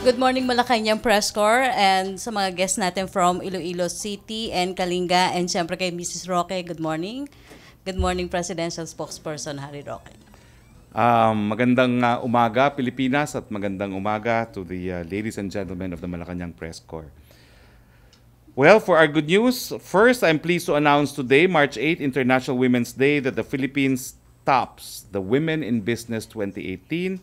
Good morning Malacañang Press Corps and sa mga guests natin from Iloilo City and Kalinga and siyempre kay Mrs. Roque, good morning. Good morning Presidential Spokesperson Harry Roque. Magandang umaga, Pilipinas, at magandang umaga to the ladies and gentlemen of the Malacañang Press Corps. Well, for our good news, first, I'm pleased to announce today, March 8, International Women's Day, that the Philippines tops the Women in Business 2018,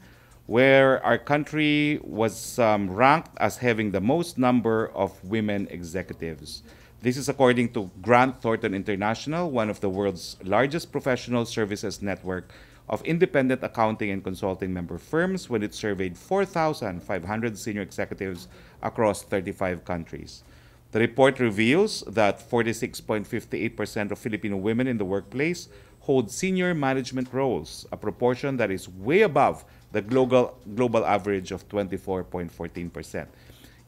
where our country was ranked as having the most number of women executives. This is according to Grant Thornton International, one of the world's largest professional services network of independent accounting and consulting member firms, when it surveyed 4,500 senior executives across 35 countries. The report reveals that 46.58% of Filipino women in the workplace hold senior management roles, a proportion that is way above the global average of 24.14%.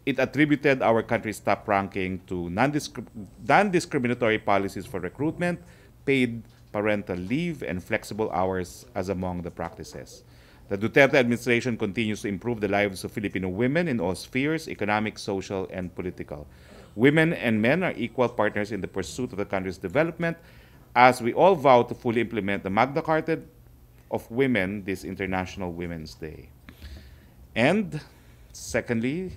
It attributed our country's top ranking to non-discriminatory policies for recruitment, paid parental leave, and flexible hours as among the practices. The Duterte administration continues to improve the lives of Filipino women in all spheres, economic, social, and political. Women and men are equal partners in the pursuit of the country's development, as we all vow to fully implement the Magna Carta of Women this International Women's Day. And secondly,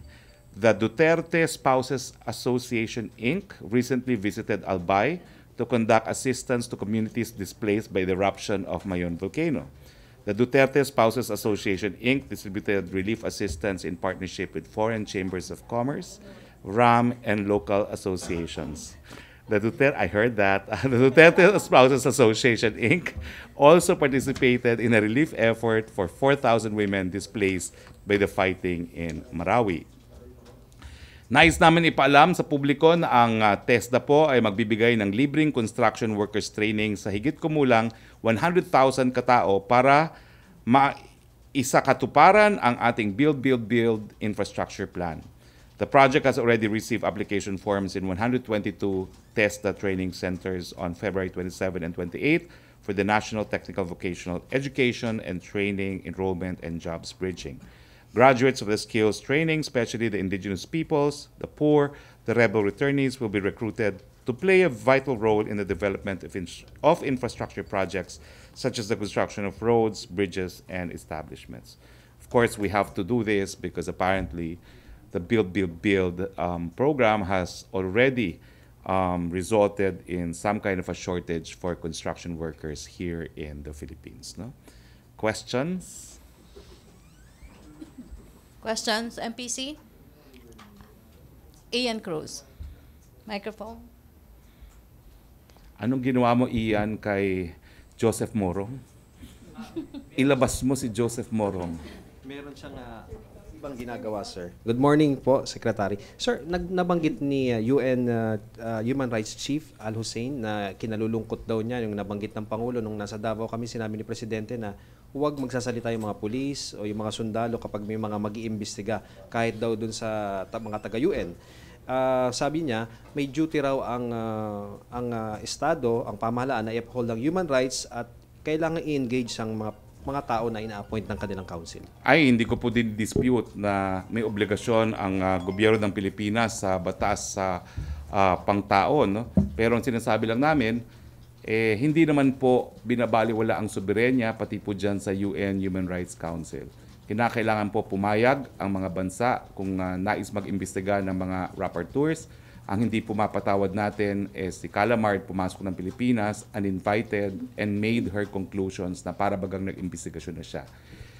the Duterte Spouses Association, Inc. recently visited Albay to conduct assistance to communities displaced by the eruption of Mayon volcano. The Duterte Spouses Association, Inc. distributed relief assistance in partnership with foreign chambers of commerce, RAM, and local associations. I heard that. The Duterte Spouses Association, Inc. also participated in a relief effort for 4,000 women displaced by the fighting in Marawi. Nais namin ipaalam sa publiko na ang TESDA po ay magbibigay ng libreng construction workers training sa higit kumulang 100,000 katao para maisakatuparan ang ating Build infrastructure plan. The project has already received application forms in 122 TESDA training centers on February 27 and 28 for the National Technical Vocational Education and Training Enrollment and Jobs Bridging. Graduates of the skills training, especially the indigenous peoples, the poor, the rebel returnees, will be recruited to play a vital role in the development of infrastructure projects such as the construction of roads, bridges, and establishments. Of course, we have to do this because apparently the Build program has already resulted in some kind of a shortage for construction workers here in the Philippines. No? Questions? Questions, MPC? Ian Cruz. Microphone. Anong ginawa mo, Ian, kay Joseph Morong? Ilabas mo si Joseph Morong. Meron siyang ibang ginagawa, sir. Good morning po, Secretary. Sir, nabanggit ni UN Human Rights Chief Al Hussein na kinalulungkot daw niya yung nabanggit ng Pangulo nung nasa Davao kami, sinabi ni Presidente na huwag magsasalita yung mga pulis o yung mga sundalo kapag may mga mag-iimbestiga kahit daw dun sa mga taga-UN. Sabi niya, may duty raw ang Estado, ang pamahalaan na i-uphold ang human rights at kailangan i-engage ang mga tao na ina-appoint ng kanilang council. Ay, hindi ko po din dispute na may obligasyon ang gobyerno ng Pilipinas sa batas sa pangtao. No? Pero ang sinasabi lang namin, hindi naman po binabaliwala ang soberenya pati po dyan sa UN Human Rights Council. Kinakailangan po pumayag ang mga bansa kung nais mag-imbestiga ng mga rapporteurs. Ang hindi pumapatawad natin si Calamard pumasok ng Pilipinas, uninvited, and made her conclusions na para bagang nag-imbestigasyon na siya.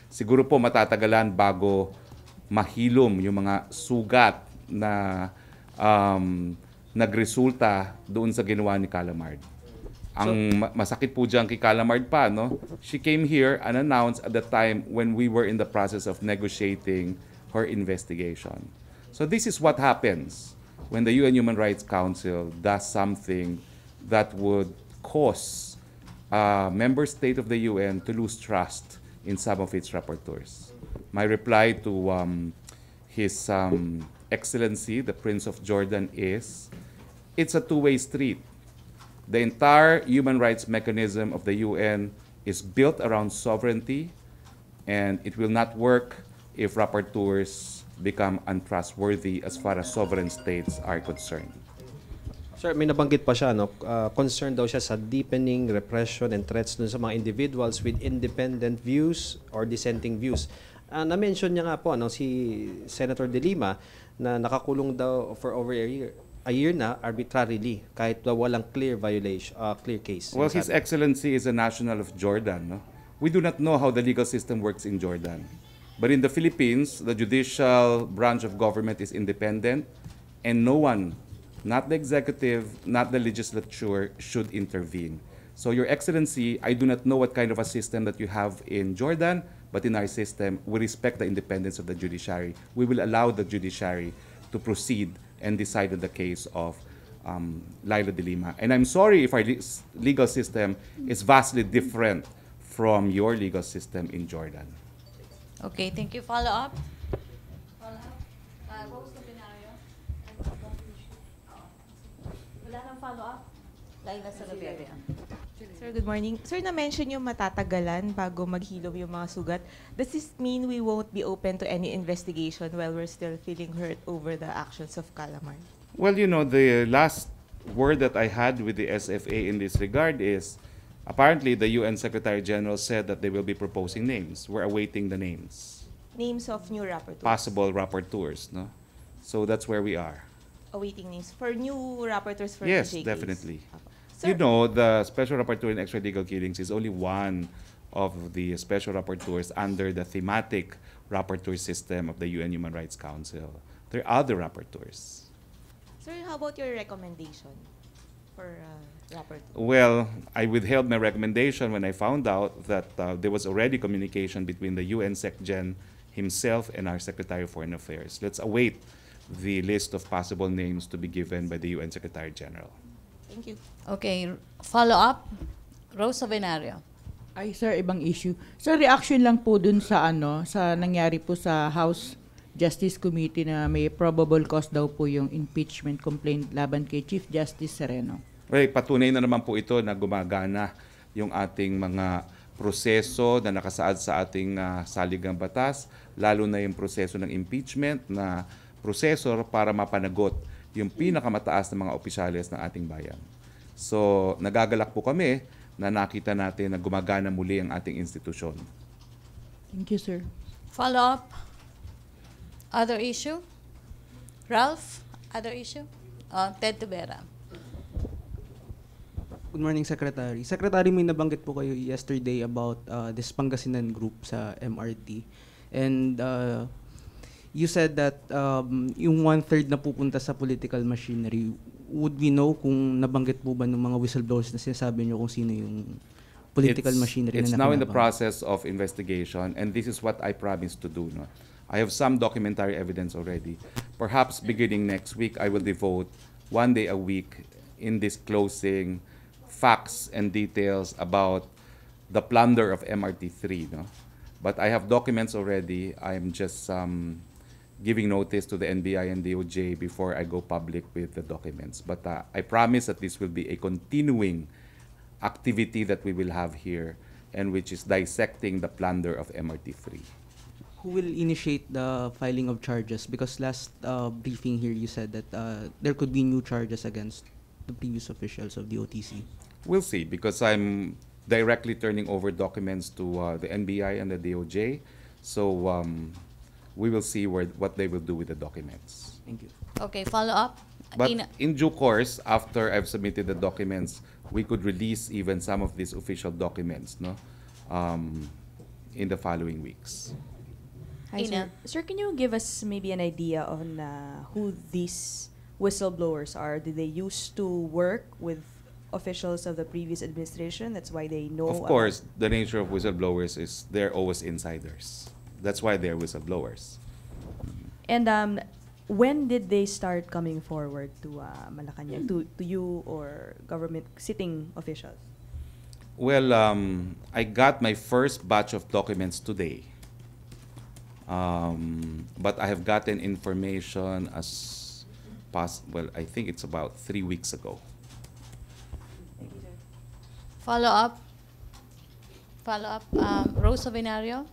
Siguro po matatagalan bago mahilom yung mga sugat na nagresulta doon sa ginawa ni Calamard. Ang masakit po dyan kay Calamard pa, no? She came here unannounced at the time when we were in the process of negotiating her investigation. So this is what happens when the UN Human Rights Council does something that would cause a member state of the UN to lose trust in some of its rapporteurs. My reply to His Excellency, the Prince of Jordan, is it's a two-way street. The entire human rights mechanism of the UN is built around sovereignty, and it will not work if rapporteurs become untrustworthy as far as sovereign states are concerned. Sir, may nabanggit pa siya, no? Concerned daw siya sa deepening repression and threats dun sa mga individuals with independent views or dissenting views. Na-mention niya nga po, no, si Senator De Lima na nakakulong daw for over a year na arbitrarily kahit walang clear violation, clear case. Well, His Excellency is a national of Jordan. No? We do not know how the legal system works in Jordan. But in the Philippines, the judicial branch of government is independent and no one, not the executive, not the legislature, should intervene. So, Your Excellency, I do not know what kind of a system that you have in Jordan, but in our system, we respect the independence of the judiciary. We will allow the judiciary to proceed and decide on the case of Laila De Lima. And I'm sorry if our legal system is vastly different from your legal system in Jordan. Okay, thank you. Follow up? Rose Binario? Wala nang follow up? Laila sa gabi. Sir, good morning. Sir, na-mention yung matatagalan bago maghilom yung mga sugat. Does this mean we won't be open to any investigation while we're still feeling hurt over the actions of Calamar? Well, you know, the last word that I had with the SFA in this regard is apparently the UN Secretary General said that they will be proposing names. We're awaiting the names. Names of new rapporteurs? Possible rapporteurs, no? So that's where we are. Awaiting names for new rapporteurs for Yes, TJ case? definitely. Sir, You know, the Special Rapporteur in Extrajudicial Killings is only one of the Special Rapporteurs under the thematic rapporteur system of the UN Human Rights Council. There are other rapporteurs. Sir, how about your recommendation for rapporteur? Well, I withheld my recommendation when I found out that there was already communication between the UN SecGen himself and our Secretary of Foreign Affairs. Let's await the list of possible names to be given by the UN Secretary General. Thank you. Okay, follow up? Rose Binario. Ay, sir, ibang issue. Sir, reaction lang po dun sa sa nangyari po sa House Justice Committee na may probable cause daw po yung impeachment complaint laban kay Chief Justice Sereno. Well, patunay na naman po ito na gumagana yung ating mga proseso na nakasaad sa ating saligang batas, lalo na yung proseso ng impeachment na proseso para mapanagot yung pinakamataas na mga opisyales ng ating bayan. So, nagagalak po kami na nakita natin na gumagana muli ang ating institusyon. Thank you, sir. Follow up? Other issue? Ralph? Other issue? Ted Tubera. Good morning, Secretary. Secretary, may nabanggit po kayo yesterday about this Pangasinan group sa MRT. And you said that yung 1/3 na pupunta sa political machinery, would we know kung nabanggit po ba ng mga whistleblowers na sinasabi nyo kung sino yung political machinery It's na now in the nakinabang? process of investigation, and this is what I promised to do. No? I have some documentary evidence already. Perhaps beginning next week, I will devote 1 day a week in disclosing facts and details about the plunder of MRT3. No? But I have documents already. I'm just giving notice to the NBI and DOJ before I go public with the documents. But I promise that this will be a continuing activity that we will have here, and which is dissecting the plunder of MRT3. Who will initiate the filing of charges? Because last briefing here, you said that there could be new charges against the previous officials of the OTC. We'll see, because I'm directly turning over documents to the NBI and the DOJ. So we will see what they will do with the documents. Thank you. Okay, follow up? But in due course, after I've submitted the documents, we could release even some of these official documents, no, in the following weeks. Hi, sir. Sir, can you give us maybe an idea on who these whistleblowers are? Did they used to work with officials of the previous administration? That's why they know. Of course, the nature of whistleblowers is they're always insiders. That's why they're whistleblowers. And when did they start coming forward to Malacañang, to you or government sitting officials? Well, I got my first batch of documents today. But I have gotten information well, I think it's about 3 weeks ago. Follow up? Follow up? Rose Binario?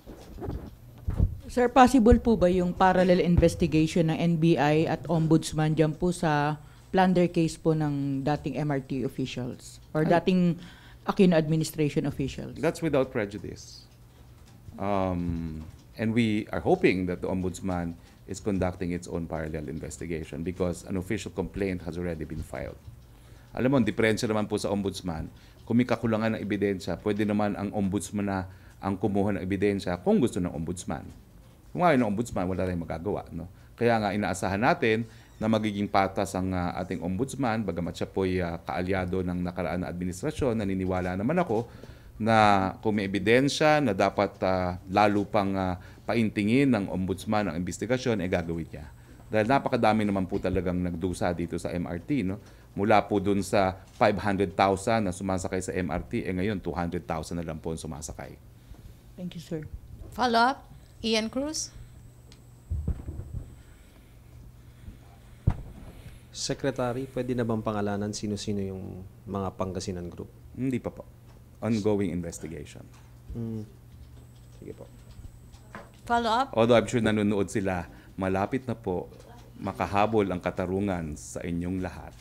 Sir, possible po ba yung parallel investigation ng NBI at Ombudsman dyan po sa plunder case po ng dating MRT officials or dating Aquino administration officials? That's without prejudice. And we are hoping that the Ombudsman is conducting its own parallel investigation because an official complaint has already been filed. Alam mo, ang diferensya naman po sa Ombudsman, kung may kakulangan ng ebidensya, pwede naman ang Ombudsman na ang kumuha ng ebidensya kung gusto ng Ombudsman. Kung ayaw ng Ombudsman, wala tayong magagawa. No? Kaya nga, inaasahan natin na magiging patas ang ating Ombudsman, bagamat siya po'y kaalyado ng nakaraan na administrasyon, naniniwala naman ako na kung may ebidensya na dapat lalo pang paintingin ng Ombudsman ang investigasyon, gagawin niya. Dahil napakadami naman po talagang nagdusa dito sa MRT. No? Mula po dun sa 500,000 na sumasakay sa MRT, ngayon 200,000 na lang po ang sumasakay. Thank you, sir. Follow-up, Ian Cruz. Secretary, pwede na bang pangalanan sino-sino yung mga Pangasinan Group? Hindi pa po. Ongoing investigation. Sige po. Follow-up, Although I'm sure nanonood sila, malapit na po makahabol ang katarungan sa inyong lahat.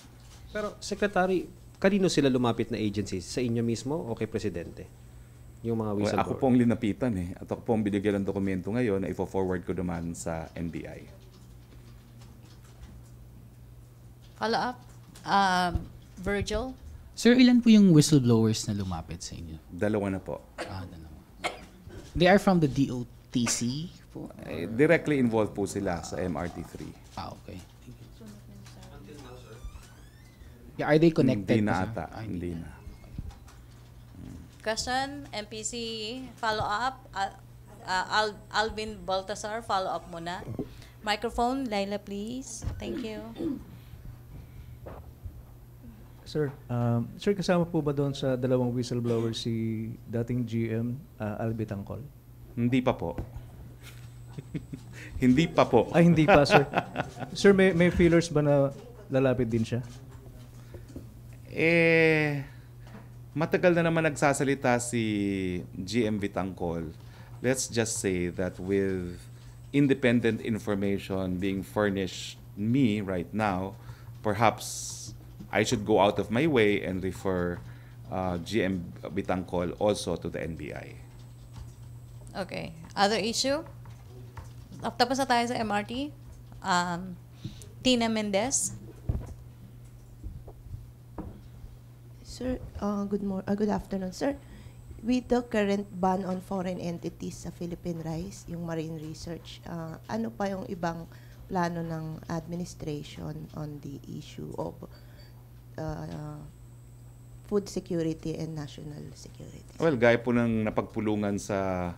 Pero Secretary, kanino sila lumapit na agencies? Sa inyo mismo o kay Presidente? Yung mga Well, whistleblower? ako pong linapitan at ako pong binigyan ng dokumento ngayon na ifo-forward ko naman sa NBI. follow-up, Virgil. Sir, ilan po yung whistleblowers na lumapit sa inyo? Dalawa na po. Dalawa. They are from the DOTC po? Directly involved po sila sa MRT3. Okay. Thank you. Yeah, are they connected? Hindi na po, sir? ata. Hindi na. Question, MPC, follow-up. Alvin Baltasar, follow-up muna. Microphone, Laila, please. Thank you. Sir, sir, kasama po ba doon sa dalawang whistleblower si dating GM Albi Tangkol? Hindi pa po. Hindi pa po. Ay, hindi pa, sir. Sir, may feelers ba na lalapit din siya? Matagal na naman nagsasalita si GM Vitangcol. Let's just say that with independent information being furnished me right now, perhaps I should go out of my way and refer GM Vitangcol also to the NBI. Okay. Other issue? Tapos na tayo sa MRT. Tina Mendez. Sir, good afternoon, sir. With the current ban on foreign entities sa Philippine Rice, yung marine research, ano pa yung ibang plano ng administration on the issue of food security and national security? Well, gaya po ng napagpulungan sa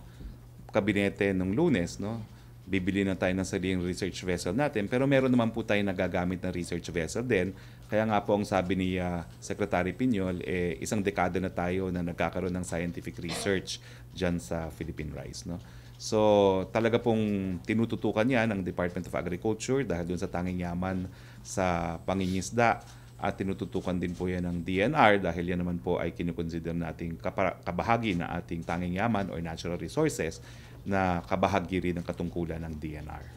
kabinete nung Lunes, no? Bibili na tayo ng sariling research vessel natin, pero meron naman po tayo nagagamit na research vessel din. Kaya nga po ang sabi ni Secretary Piñol, isang dekada na tayo na nagkakaroon ng scientific research dyan sa Philippine Rice. No? So talaga pong tinututukan yan ng Department of Agriculture dahil doon sa tanging yaman sa pangingisda, at tinututukan din po yan ng DNR dahil yan naman po ay kinukonsider nating kabahagi na ating tanging yaman or natural resources na kabahagi rin ng katungkulan ng DNR.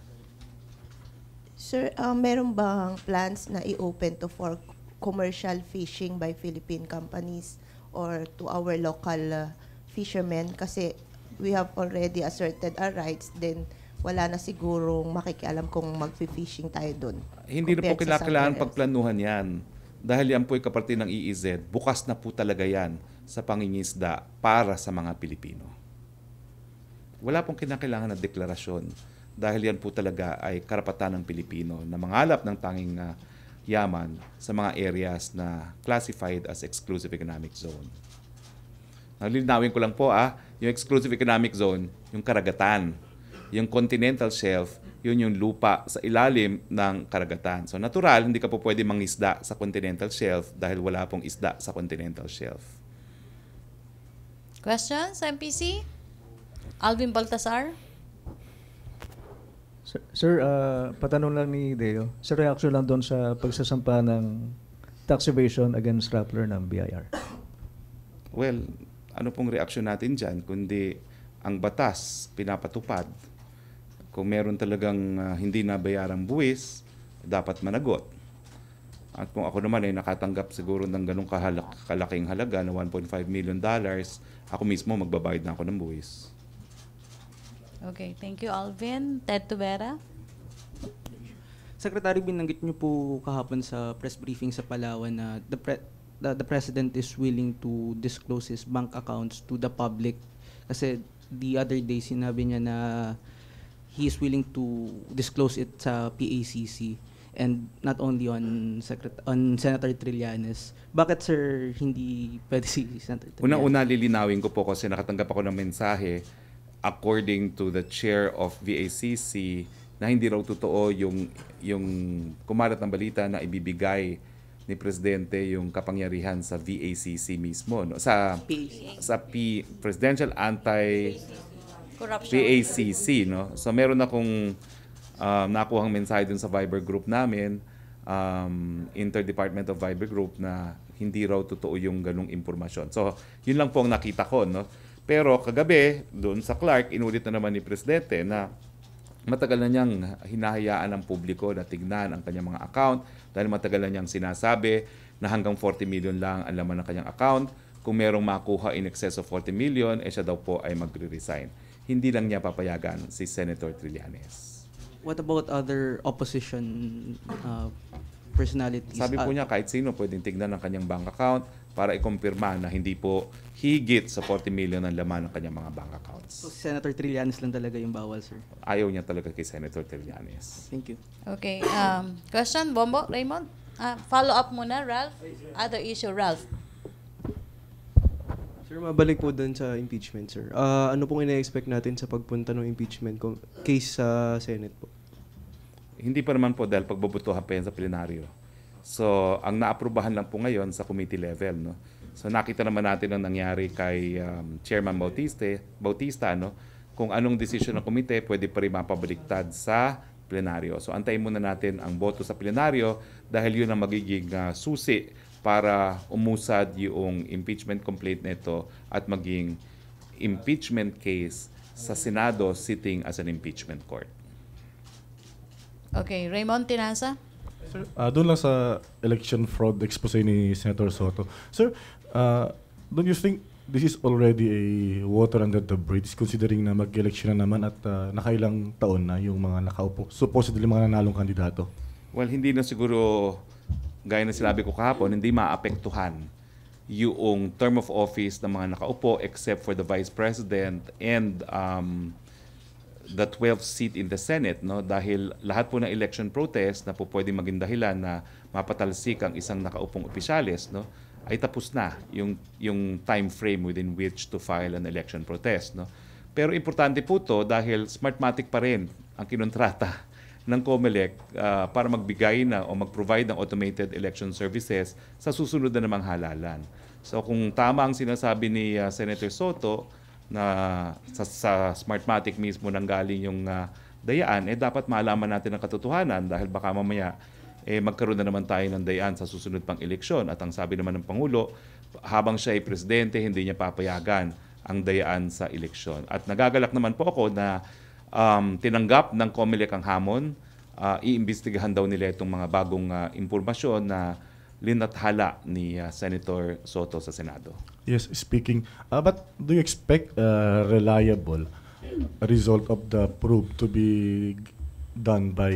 Sir, meron bang plans na i-open to for commercial fishing by Philippine companies or to our local fishermen? Kasi we have already asserted our rights, then wala na sigurong makikialam kung mag-fishing tayo doon. Hindi na po kailangan pagplanuhan yan. Dahil yan po ay kaparte ng EEZ, bukas na po talaga yan sa pangingisda para sa mga Pilipino. Wala pong kinakailangan na deklarasyon dahil yan po talaga ay karapatan ng Pilipino na mangalap ng tanging yaman sa mga areas na classified as exclusive economic zone. Nalinawin ko lang po yung exclusive economic zone, yung karagatan. Yung continental shelf, yun yung lupa sa ilalim ng karagatan. So natural, hindi ka po pwede mangisda sa continental shelf dahil wala pong isda sa continental shelf. Questions, MPC? Alvin Baltasar? Sir, patanong lang ni Deo. Sir, reaction lang doon sa pagsasampa ng tax evasion against Rappler ng BIR. Well, ano pong reaksyon natin dyan kundi ang batas pinapatupad Kung meron talagang hindi nabayarang buwis, dapat managot. At kung ako naman ay nakatanggap siguro ng ganong kalaking halaga na $1.5 million, ako mismo magbabayad na ako ng buwis. Okay, thank you, Alvin. Ted Tubera? Secretary, binanggit niyo po kahapon sa press briefing sa Palawan na the President is willing to disclose his bank accounts to the public. Kasi the other day, sinabi niya na he is willing to disclose it sa PACC and not only on Senator Trillanes. Bakit, sir, hindi pwede si Senator Trillanes? Unang-una, lilinawin ko po kasi nakatanggap ako ng mensahe according to the chair of VACC na hindi raw totoo yung kumalat ng balita na ibibigay ni Presidente yung kapangyarihan sa VACC mismo, no? Sa Presidential Anti-PACC, no? So meron akong nakuhang mensahe dun sa Viber group namin, interdepartmental Viber group, na hindi raw totoo yung ganung impormasyon. So yun lang po ang nakita ko, no? Pero kagabi, doon sa Clark, inulit na naman ni Presidente na matagal na niyang hinahayaan ng publiko na tignan ang kanyang mga account dahil matagal na niyang sinasabi na hanggang 40 million lang ang laman ng kanyang account. Kung merong makuha in excess of 40 million, siya daw po ay magre-resign. Hindi lang niya papayagan si Senator Trillanes. What about other opposition personalities? Sabi po niya kahit sino pwedeng tignan ang kanyang bank account para ikumpirma na hindi po higit sa 40 million ang laman ng kanyang mga bank accounts. So, Senator Trillanes lang talaga yung bawal, sir? Ayaw niya talaga kay Senator Trillanes. Thank you. Okay, question, Bombo, Raymond? Follow up muna, Ralph. Other issue, Ralph. Sir, mabalik po doon sa impeachment, sir. Ano pong ina-expect natin sa pagpunta ng impeachment case sa Senate po? Hindi pa naman po dahil pagbobotohan pa yan sa plenaryo. So, ang naaprubahan lang po ngayon sa committee level, no? So, nakita naman natin ang nangyari kay Chairman Bautista, no? Kung anong decision ng komite, pwede pa rin mapabaliktad sa plenaryo. So, antayin muna natin ang boto sa plenaryo dahil yun ang magiging susi para umusad yung impeachment complaint nito at maging impeachment case sa Senado sitting as an impeachment court. Okay, Raymond Tinasa? Sir, doon lang sa election fraud expose ni Senator Soto. Sir, don't you think this is already a water under the bridge considering na mag-election na naman at nakailang taon na yung mga nakaupo, supposedly mga nanalong kandidato? Well, hindi na siguro, gaya na sinabi ko kahapon, hindi maapektuhan yung term of office ng mga nakaupo except for the Vice President and the 12th seat in the Senate, no? Dahil lahat po ng election protest na po pwedeng maging dahilan na mapatalsik ang isang nakaupong opisyalis, no? Ay tapos na yung time frame within which to file an election protest, no? Pero importante po to dahil Smartmatic pa rin ang kinontrata ng COMELEC para magbigay na o mag-provide ng automated election services sa susunod na namang halalan. So kung tama ang sinasabi ni Senator Soto na sa Smartmatic mismo nanggaling yung dayaan, dapat malaman natin ang katotohanan dahil baka mamaya magkaroon na naman tayo ng dayaan sa susunod pang eleksyon. At ang sabi naman ng Pangulo, habang siya ay presidente, hindi niya papayagan ang dayaan sa eleksyon. At nagagalak naman po ako na tinanggap ng COMELEC ang hamon, iimbestigahan daw nila itong mga bagong impormasyon na linathala ni Senator Soto sa Senado. Yes, speaking. But do you expect a reliable result of the probe to be done by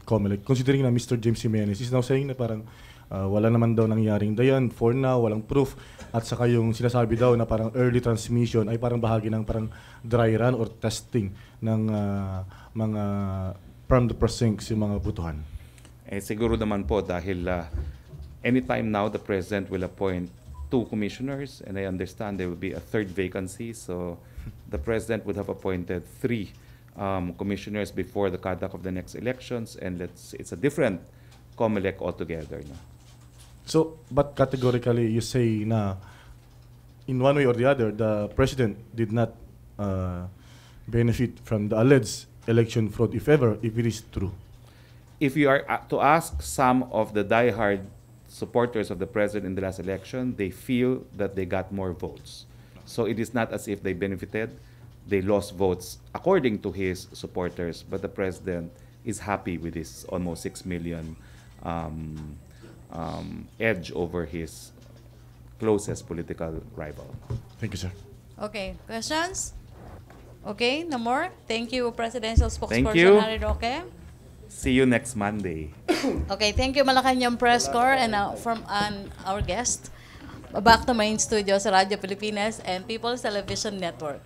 COMELEC? Considering na Mr. James Jimenez is now saying na parang wala naman daw nangyaring dayan for now, walang proof. At saka yung sinasabi daw na parang early transmission ay parang bahagi ng parang dry run or testing ng mga from the precincts yung mga butuhan. Siguro naman po dahil anytime now the President will appoint 2 commissioners and I understand there will be a 3rd vacancy. So the President would have appointed 3 commissioners before the conduct of the next elections, and it's a different COMELEC altogether. No? So, but categorically you say na in one way or the other, the President did not benefit from the alleged election fraud, if ever, if it is true. If you are to ask some of the diehard supporters of the President in the last election, they feel that they got more votes. So it is not as if they benefited. they lost votes according to his supporters, but the president is happy with his almost 6 million edge over his closest political rival. Thank you, sir. Okay, questions? Okay, no more? Thank you, Presidential Spokesperson you. Harry Roque. See you next Monday. Okay, thank you Malacañang Press Corps and from our guest. Back to main studio sa Radyo Pilipinas and People's Television Network.